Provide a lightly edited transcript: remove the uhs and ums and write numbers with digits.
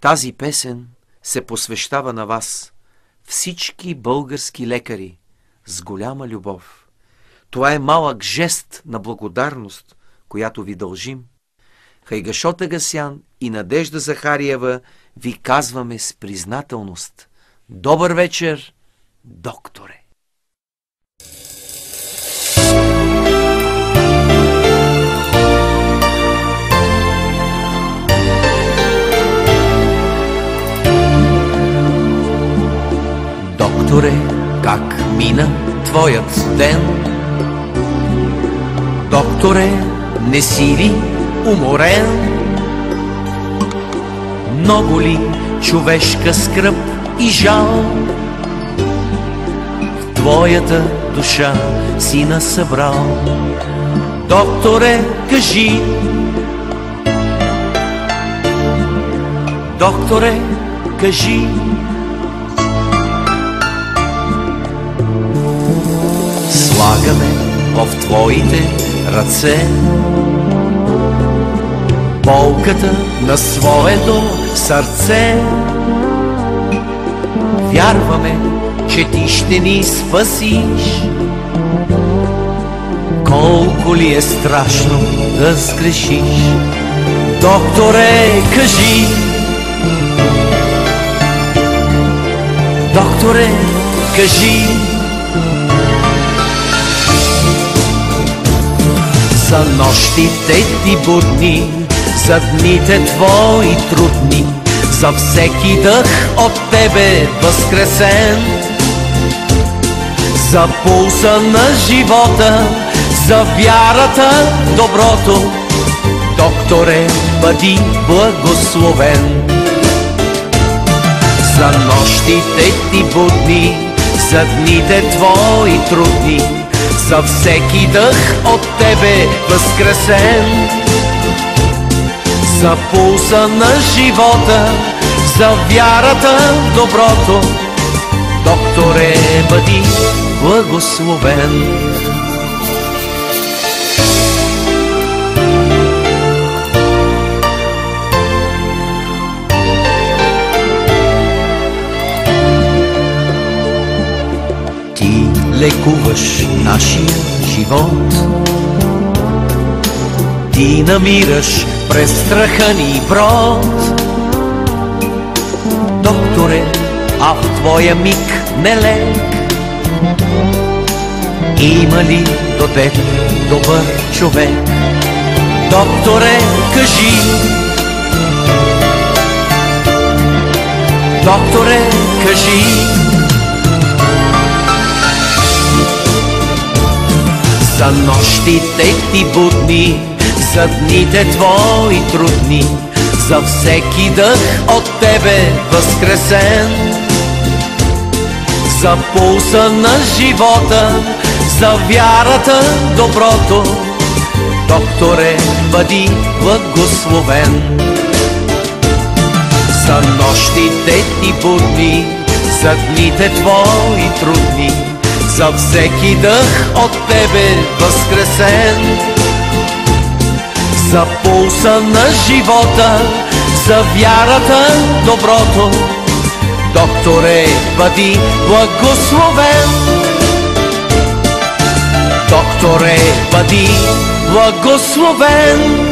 Тази песен се посвещава на вас, всички български лекари, с голяма любов. Това е малък жест на благодарност, която ви дължим. Хайгашот Агасян и Надежда Захариева ви казваме с признателност. Добър вечер, докторе! Докторе, как мина твоят ден? Докторе, не си ли уморен? Много ли човешка скръб и жал в твоята душа си насъбрал? Докторе, кажи, докторе, кажи, слагаме в твоите ръце болката на своето сърце. Вярваме, че ти ще ни спасиш. Колко ли е страшно да сгрешиш? Докторе, кажи, докторе, кажи, за нощите ти будни, за дните твои трудни, за всеки дъх от тебе възкресен, за пулса на живота, за вярата в доброто. Докторе, бъди благословен. За нощите ти будни, за дните твои трудни, за всеки дъх от тебе възкресен, за пулса на живота, за вярата в доброто. Докторе, бъди благословен. Ти лекуваш нашия живот, ти намираш през страха ни брод. Докторе, а в твоя миг нелек, има ли до теб добър човек? Докторе, кажи, докторе, кажи, за нощите ти будни, за дните твои трудни, за всеки дъх от тебе възкресен, за пулса на живота, за вярата в доброто. Докторе, бъди благословен. За нощите ти будни, за дните твои трудни, за всеки дъх от тебе възкресен, за пулса на живота, за вярата в доброто. Докторе, бъди благословен. Докторе, бъди благословен.